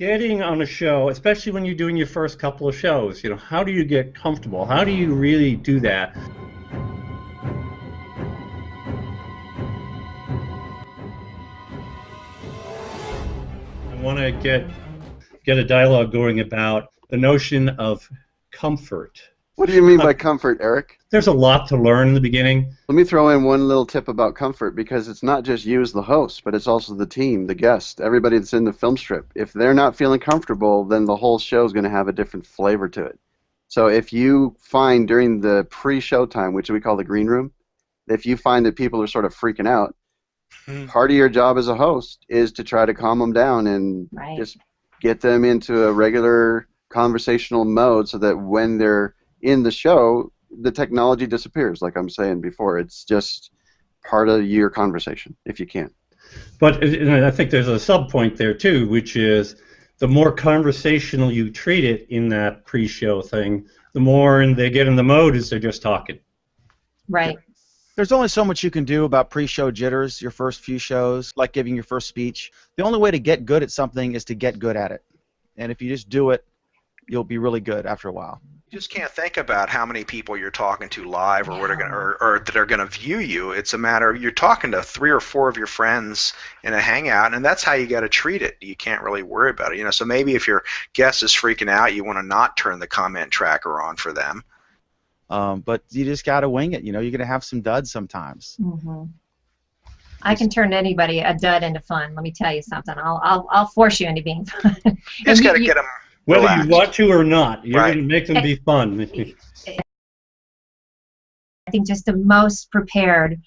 Getting on a show, especially when you're doing your first couple of shows, how do you get comfortable? How do you really do that? I want to get a dialogue going about the notion of comfort. What do you mean by comfort, Eric? There's a lot to learn in the beginning. Let me throw in one little tip about comfort, because it's not just you as the host, but it's also the team, the guest, everybody that's in the film strip. If they're not feeling comfortable, then the whole show is going to have a different flavor to it. So if you find during the pre-show time, which we call the green room, if you find that people are sort of freaking out, part of your job as a host is to try to calm them down and just get them into a regular conversational mode so that when they're in the show, the technology disappears, like I'm saying before. It's just part of your conversation, if you can. But I think there's a sub-point there, too, which is the more conversational you treat it in that pre-show thing, the more they get in the mode as they're just talking. Right. There's only so much you can do about pre-show jitters, your first few shows, like giving your first speech. The only way to get good at something is to get good at it. And if you just do it, you'll be really good after a while. You just can't think about how many people you're talking to live or what are going or that are going to view you. It's a matter of you're talking to 3 or 4 of your friends in a hangout, and that's how you got to treat it. You can't really worry about it. So maybe if your guest is freaking out, you want to not turn the comment tracker on for them. But you just got to wing it. You're going to have some duds sometimes. Mm-hmm. I can turn anybody a dud into fun. Let me tell you something. I'll force you into being fun. You just got to get them. Whether relaxed. you want to or not, you're going to make them be fun. I think just the most prepared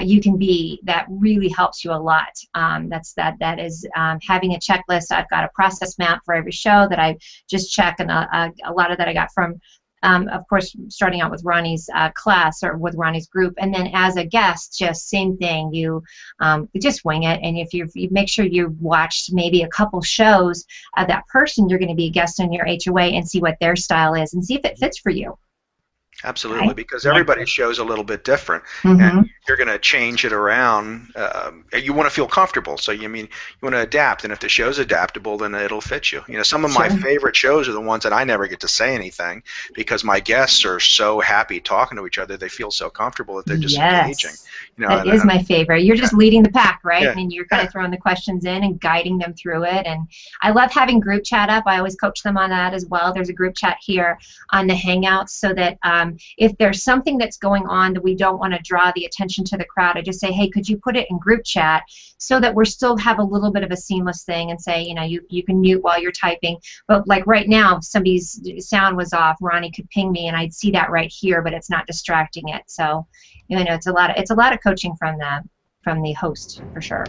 you can be, that really helps you a lot. That is having a checklist. I've got a process map for every show that I just check, and a lot of that I got from, of course, starting out with Ronnie's class or with Ronnie's group, and then as a guest, just same thing. You just wing it, and if you make sure you watched maybe a couple shows of that person you're going to be a guest in your HOA and see what their style is and see if it fits for you. Absolutely, right? Because everybody's show is a little bit different, mm-hmm. and you're going to change it around. You want to feel comfortable, so you want to adapt, and if the show's adaptable, then it'll fit you. Some of my favorite shows are the ones that I never get to say anything because my guests are so happy talking to each other. They feel so comfortable that they're just engaging. That is my favorite. You're just leading the pack, right? Yeah. I mean, you're kind of throwing the questions in and guiding them through it. And I love having group chat up. I always coach them on that as well. There's a group chat here on the Hangouts so that if there's something that's going on that we don't want to draw the attention to the crowd, I just say, hey, could you put it in group chat so that we're still have a little bit of a seamless thing, and say, you can mute while you're typing. But like right now, if somebody's sound was off, Ronnie could ping me and I'd see that right here, but it's not distracting it. So, it's a lot of coaching from the host for sure.